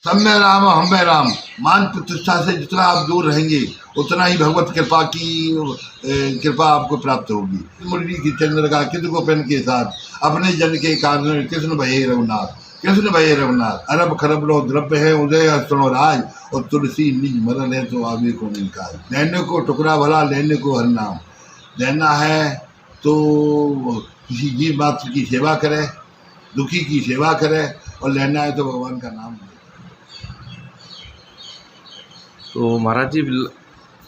सब में राम हम में राम। मान प्रतिष्ठा से जितना आप दूर रहेंगे उतना ही भगवत कृपा की कृपा आपको प्राप्त होगी। मुरली की चंद्र का किद को पेन के साथ अपने जन के कारण कृष्ण भये रघुनाथ, कृष्ण भये रघुनाथ। अरब खरब लो द्रव्य है उदय सुनो राज, और तुलसी निज मरल है तो आवे को निकाल। लेने को टुकड़ा भला लेने को हर नाम। लेना है तो किसी जीव मात्र की सेवा करे, दुखी की सेवा करे, और लेना है तो भगवान का नाम। तो महाराज जी,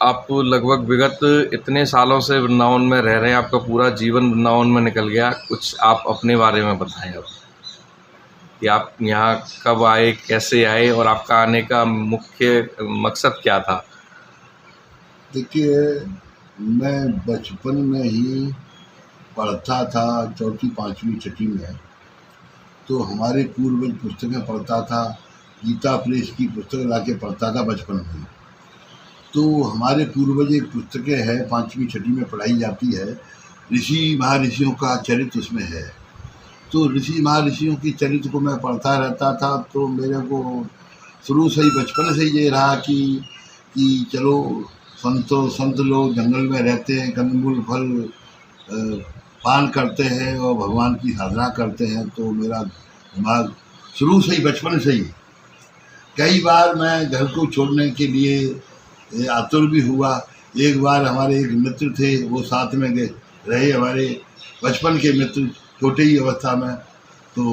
आप लगभग विगत इतने सालों से वृंदावन में रह रहे हैं, आपका पूरा जीवन वृंदावन में निकल गया। कुछ आप अपने बारे में बताएं अब कि आप यहाँ कब आए, कैसे आए, और आपका आने का मुख्य मकसद क्या था। देखिए, मैं बचपन में ही पढ़ता था, चौथी पाँचवीं छठी में, तो हमारे पूर्वज पुस्तकें पढ़ता था। गीता प्रेस की पुस्तक ला के पढ़ता था बचपन में। तो हमारे पूर्वज एक पुस्तकें है, पाँचवीं छठी में पढ़ाई जाती है, ऋषि महर्षियों का चरित्र उसमें है। तो ऋषि महर्षियों की चरित्र को मैं पढ़ता रहता था। तो मेरे को शुरू से ही, बचपन से ही ये रहा कि चलो संत लोग जंगल में रहते हैं, कंदमूल फल पान करते हैं और भगवान की साधना करते हैं। तो मेरा दिमाग शुरू से ही, बचपन से ही, कई बार मैं घर को छोड़ने के लिए आतुर भी हुआ। एक बार हमारे एक मित्र थे, वो साथ में गए रहे, हमारे बचपन के मित्र, छोटे ही अवस्था में। तो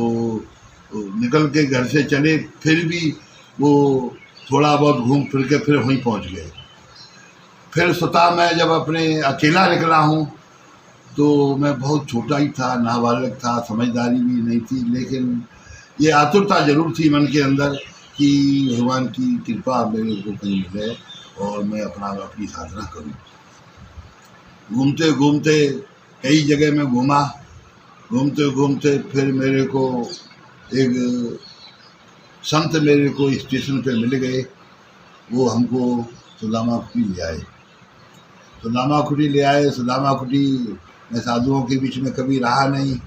निकल के घर से चले, फिर भी वो थोड़ा बहुत घूम फिर के फिर वहीं पहुंच गए। फिर स्वतः मैं जब अपने अकेला निकला हूँ, तो मैं बहुत छोटा ही था, नाबालग था, समझदारी भी नहीं थी, लेकिन ये आतुरता जरूर थी मन के अंदर कि भगवान की कृपा मेरे को कहीं मिले और मैं अपनी साधना करूं। घूमते घूमते कई जगह में घूमा, घूमते घूमते फिर मेरे को एक संत मेरे को स्टेशन पे मिल गए। वो हमको सुदामा कुटी ले आए। सुदामा कुटी ले आए। सुदामा कुटी मैं साधुओं के बीच में कभी रहा नहीं,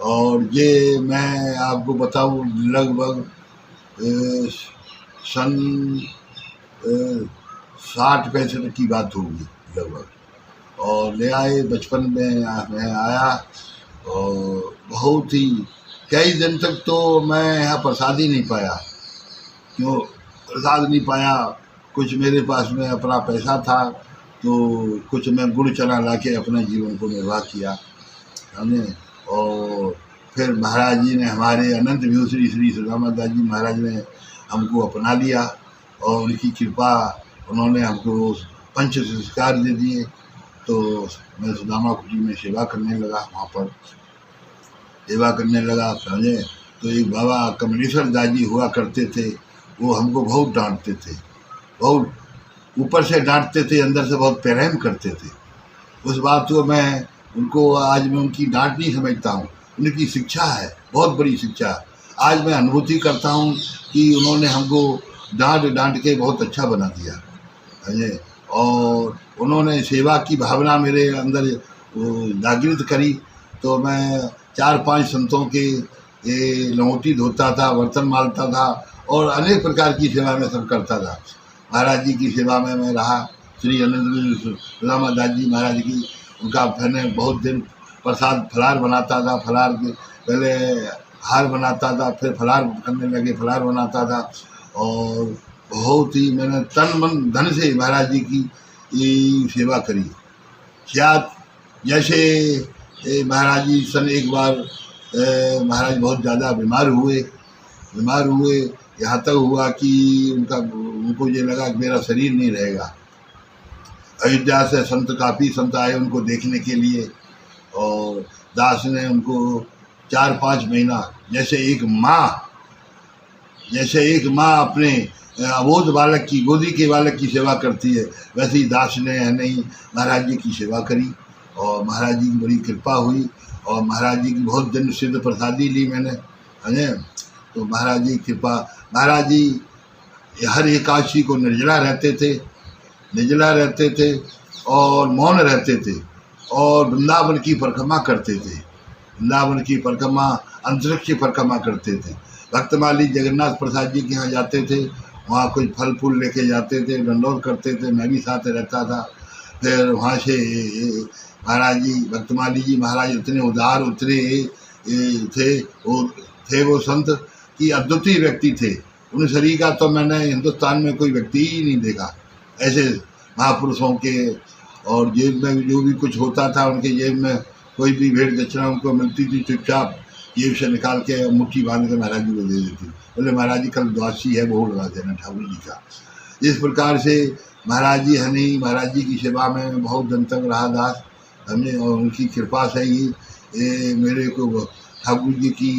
और ये मैं आपको बताऊं लगभग सन 60-65 की बात होगी लगभग। और ले आए, बचपन में मैं आया, और बहुत ही कई दिन तक तो मैं यहाँ प्रसाद ही नहीं पाया। क्यों प्रसाद नहीं पाया? कुछ मेरे पास में अपना पैसा था, तो कुछ मैं गुड़ चना ला के अपने जीवन को निर्वाह किया हमने। और फिर महाराज जी ने, हमारे अनंत विभूषण श्री सुदामा दास जी महाराज ने हमको अपना लिया, और उनकी कृपा, उन्होंने हमको पंच संस्कार दे दिए। तो मैं सुदामा कुटी में सेवा करने लगा, वहाँ पर सेवा करने लगा, समझे। तो एक बाबा कमलेश्वर दास जी हुआ करते थे, वो हमको बहुत डांटते थे, बहुत ऊपर से डांटते थे, अंदर से बहुत प्रेम करते थे। उस बात को मैं उनको, आज मैं उनकी डांट नहीं समझता हूँ, उनकी शिक्षा है, बहुत बड़ी शिक्षा। आज मैं अनुभूति करता हूँ कि उन्होंने हमको डांट के बहुत अच्छा बना दिया, समझे। और उन्होंने सेवा की भावना मेरे अंदर जागृत करी। तो मैं 4-5 संतों के लंगोटी धोता था, बर्तन मालता था, और अनेक प्रकार की सेवा में सब करता था। महाराज जी की सेवा में मैं रहा, श्री अनंत सुदामा दास जी महाराज की, उनका मैंने बहुत दिन प्रसाद फलार बनाता था। फलार के पहले हार बनाता था, फिर फलार करने लगे, फलार बनाता था। और बहुत ही मैंने तन मन धन से महाराज जी की ये सेवा करी। शायद जैसे महाराज जी एक बार महाराज बहुत ज़्यादा बीमार हुए, यहाँ तक हुआ कि उनको ये लगा कि मेरा शरीर नहीं रहेगा। अयोध्या से काफ़ी संत आए उनको देखने के लिए, और दास ने उनको 4-5 महीना, जैसे एक माँ अपने अबोध बालक की, गोदी के बालक की सेवा करती है, वैसे ही दास ने नहीं महाराज जी की सेवा करी। और महाराज जी की बड़ी कृपा हुई, और महाराज जी की बहुत दिन सिद्ध प्रसादी ली मैंने, है। तो महाराज जी की कृपा, महाराज जी हर एकादशी को निर्जला रहते थे और मौन रहते थे, और वृंदावन की परिक्रमा करते थे, वृंदावन की परिक्रमा, अंतरिक्ष की परिक्रमा करते थे। भक्तमाली जगन्नाथ प्रसाद जी के यहाँ जाते थे, वहाँ कुछ फल फूल लेके जाते थे, दंडौत करते थे, मैं भी साथ रहता था। फिर वहाँ से महाराज जी भक्तमाली जी महाराज इतने उदार उतरे थे वो संत कि अद्वितीय व्यक्ति थे। उन शरीर का तो मैंने हिंदुस्तान में कोई व्यक्ति ही नहीं देखा ऐसे महापुरुषों के। और जेब में जो भी कुछ होता था उनके जेब में कोई भी भेंट दक्षिणा उनको मिलती थी, चुपचाप जेब से निकाल के मुट्ठी बांध के महाराज जी को दे देती। बोले महाराज जी कल द्वादशी है, वो लगा देना ठाकुर जी का। इस प्रकार से महाराज जी हनी महाराज जी की सेवा में बहुत दिन तक रहा दास हमने, और उनकी कृपा से ही मेरे को ठाकुर जी की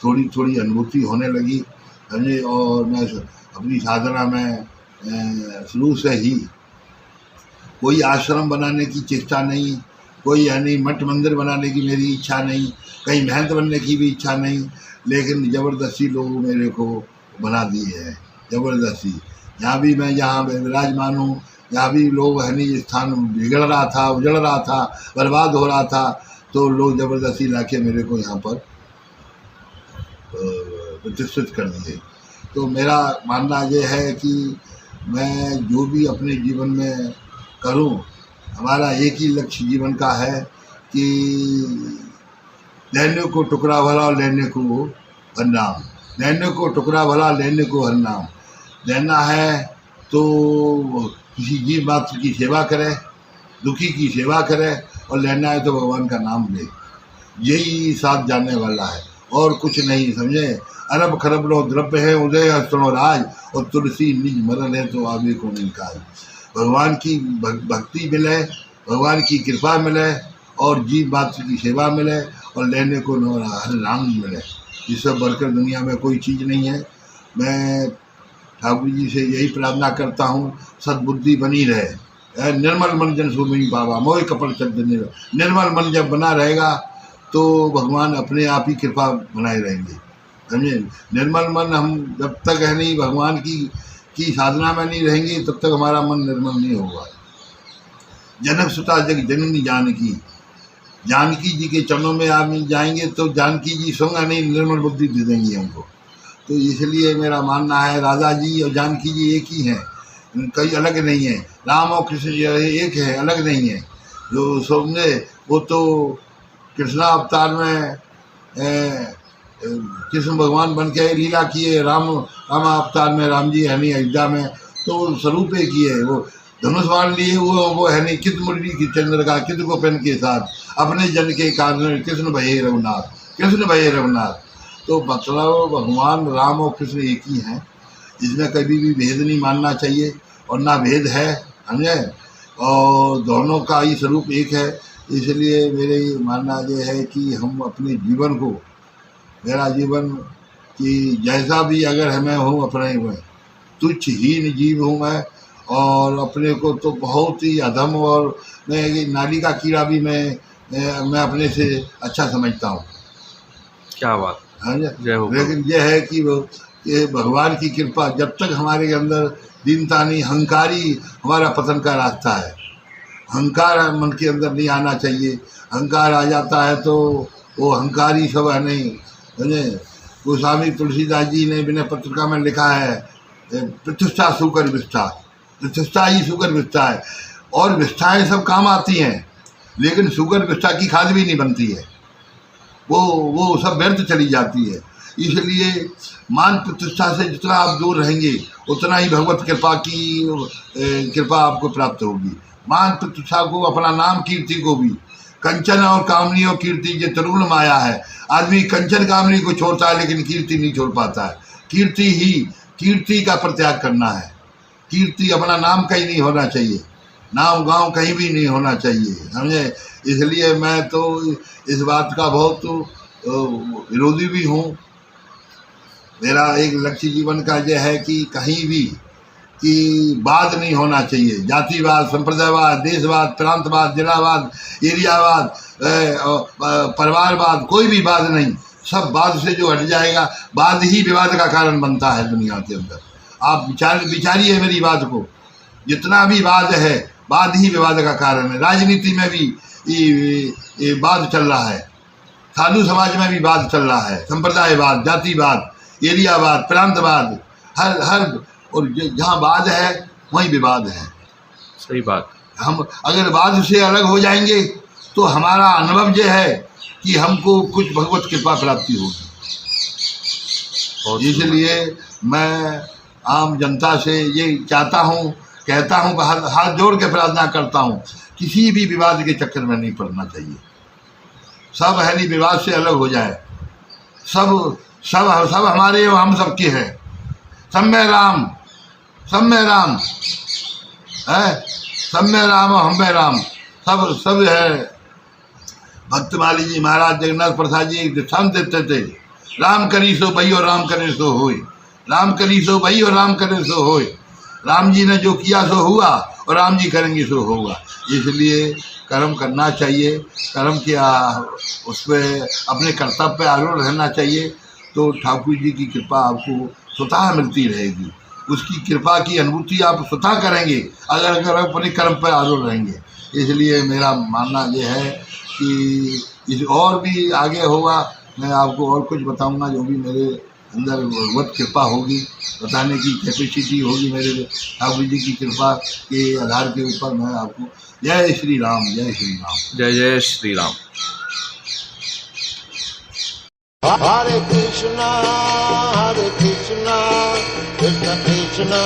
थोड़ी थोड़ी अनुभूति होने लगी हमने। और मैं अपनी साधना में शुरू से ही कोई आश्रम बनाने की चेष्टा नहीं, कोई यानी मठ मंदिर बनाने की मेरी इच्छा नहीं, कहीं महंत बनने की भी इच्छा नहीं, लेकिन ज़बरदस्ती लोग मेरे को बना दिए हैं, ज़बरदस्ती। यहाँ भी मैं जहाँ विराजमान हूँ यहाँ भी लोग है नहीं, स्थान बिगड़ रहा था, उजड़ रहा था, बर्बाद हो रहा था, तो लोग ज़बरदस्ती लाके मेरे को यहाँ पर प्रतिष्ठित कर दिए। तो मेरा मानना ये है कि मैं जो भी अपने जीवन में करूं, हमारा एक ही लक्ष्य जीवन का है कि लेने को टुकड़ा भला लेने को हरनाम, लेने को टुकड़ा भला लेने को हरनाम। लेना है तो किसी जीव मात्र की सेवा करे, दुखी की सेवा करे, और लेना है तो भगवान का नाम ले, यही साथ जाने वाला है और कुछ नहीं, समझे। अरब खरब लो द्रव्य है उदय स्तनो राज, और तुलसी निज मरण है तो आगे को नहीं काज। भगवान की भक्ति मिले, भगवान की कृपा मिले, और जीव मात्र की सेवा मिले, और लेने को हर नाम मिले। इस सब बढ़कर दुनिया में कोई चीज़ नहीं है। मैं ठाकुर जी से यही प्रार्थना करता हूँ सद्बुद्धि बनी रहे। निर्मल मन जन सुमिनी बाबा मोह कपड़ चंद। निर्मल मन जब बना रहेगा तो भगवान अपने आप ही कृपा बनाए रहेंगे, समझे। निर्मल मन हम जब तक है नहीं भगवान की साधना में नहीं रहेंगे तब तक हमारा मन निर्मल नहीं होगा। जनक सुता जग जननी जानकी, जानकी जी के चरणों में आप जाएंगे तो जानकी जी सोंगा नहीं, निर्मल बुद्धि दे देंगी हमको। तो इसलिए मेरा मानना है राधा जी और जानकी जी एक ही हैं, कई अलग नहीं है। राम और कृष्ण एक है, अलग नहीं है। जो समझे वो तो कृष्णा अवतार में कृष्ण भगवान बन के लीला किए, राम अवतार में राम जी है नहीं अयोध्या में, तो स्वरूप एक ही है। वो धनुष बाण लिए वो है नहीं, कित मुरली की चंद्र का कित को पेन के साथ अपने जन के कारण कृष्ण भये रघुनाथ, कृष्ण भये रघुनाथ। तो मतलब भगवान राम और कृष्ण एक ही हैं, इसमें कभी भी भेद नहीं मानना चाहिए, और ना भेद है, समझे। और दोनों का ही स्वरूप एक है। इसलिए मेरे मानना ये है कि हम अपने जीवन को, मेरा जीवन कि जैसा भी अगर हमें हूँ अपने में तुच्छ हीन जीव हूँ मैं, और अपने को तो बहुत ही अधम, और मैं नाली का कीड़ा भी मैं अपने से अच्छा समझता हूँ। क्या बात है। जय। लेकिन यह है कि ये भगवान की कृपा, जब तक हमारे अंदर दीनता नहीं, अहंकारी हमारा पतन का रास्ता है। अहंकार मन के अंदर नहीं आना चाहिए। अहंकार आ जाता है तो वो अहंकारी सब है नहीं, समझे। गोस्वामी तुलसीदास जी ने विनय पत्रिका में लिखा है प्रतिष्ठा सुकर विष्ठा, प्रतिष्ठा ही सुकर विष्ठा है। और विष्ठाएँ सब काम आती हैं, लेकिन सुकर विष्ठा की खाद भी नहीं बनती है, वो सब व्यर्थ चली जाती है। इसलिए मान प्रतिष्ठा से जितना आप दूर रहेंगे उतना ही भगवत कृपा की कृपा आपको प्राप्त होगी। मान प्रतिष्ठा को, अपना नाम कीर्ति को भी, कंचन और कामनी और कीर्ति ये तरुल माया है। आदमी कंचन कामनी को छोड़ता है लेकिन कीर्ति नहीं छोड़ पाता है। कीर्ति का परित्याग करना है। कीर्ति अपना नाम कहीं नहीं होना चाहिए, नाम गांव कहीं भी नहीं होना चाहिए, समझे। इसलिए मैं तो इस बात का बहुत विरोधी भी हूँ। मेरा एक लक्ष्य जीवन का यह है कि कहीं भी कि वाद नहीं होना चाहिए। जातिवाद, संप्रदायवाद, देशवाद, प्रांतवाद, जिलावाद, एरियावाद, परिवारवाद, कोई भी वाद नहीं। सब वाद से जो हट जाएगा, वाद ही विवाद का कारण बनता है दुनिया के अंदर। आप विचारिए मेरी बात को, जितना भी वाद है वाद ही विवाद का कारण है। राजनीति में भी वाद चल रहा है, साधु समाज में भी वाद चल रहा है, संप्रदायवाद, जातिवाद, एरियावाद, प्रांतवाद, हर और जहाँ वाद है वहीं विवाद है। सही बात। हम अगर वाद से अलग हो जाएंगे तो हमारा अनुभव ये है कि हमको कुछ भगवत कृपा प्राप्ति होगी। इसलिए मैं आम जनता से ये चाहता हूँ, कहता हूँ, हाथ जोड़ के प्रार्थना करता हूँ, किसी भी विवाद के चक्कर में नहीं पड़ना चाहिए। सब है नहीं, विवाद से अलग हो जाए। सब सब सब हमारे और हम सबके हैं। सब में राम, सब में राम है, सब में राम और हम में राम, सब है। भक्तमाली जी महाराज जगन्नाथ प्रसाद जी एक दृष्टांत देते थे, राम करी सो भई और राम करे सो होय, राम करी सो भई और राम करे सो होय। राम जी ने जो किया सो हुआ और राम जी करेंगे सो होगा। इसलिए कर्म करना चाहिए, कर्म किया उस पर अपने कर्तव्य पे आरूढ़ रहना चाहिए, तो ठाकुर जी की कृपा आपको स्वतः मिलती रहेगी। उसकी कृपा की अनुभूति आप स्वतः करेंगे अगर अपने कर्म पर आरूढ़ रहेंगे। इसलिए मेरा मानना यह है कि इस और भी आगे होगा, मैं आपको और कुछ बताऊंगा, जो भी मेरे अंदर भगवत कृपा होगी, बताने की कैपेसिटी होगी मेरे ठाकुर जी की कृपा के आधार के ऊपर मैं आपको। जय श्री राम, जय श्री राम, जय जय Shri Ram. Hare Krishna, Krishna Krishna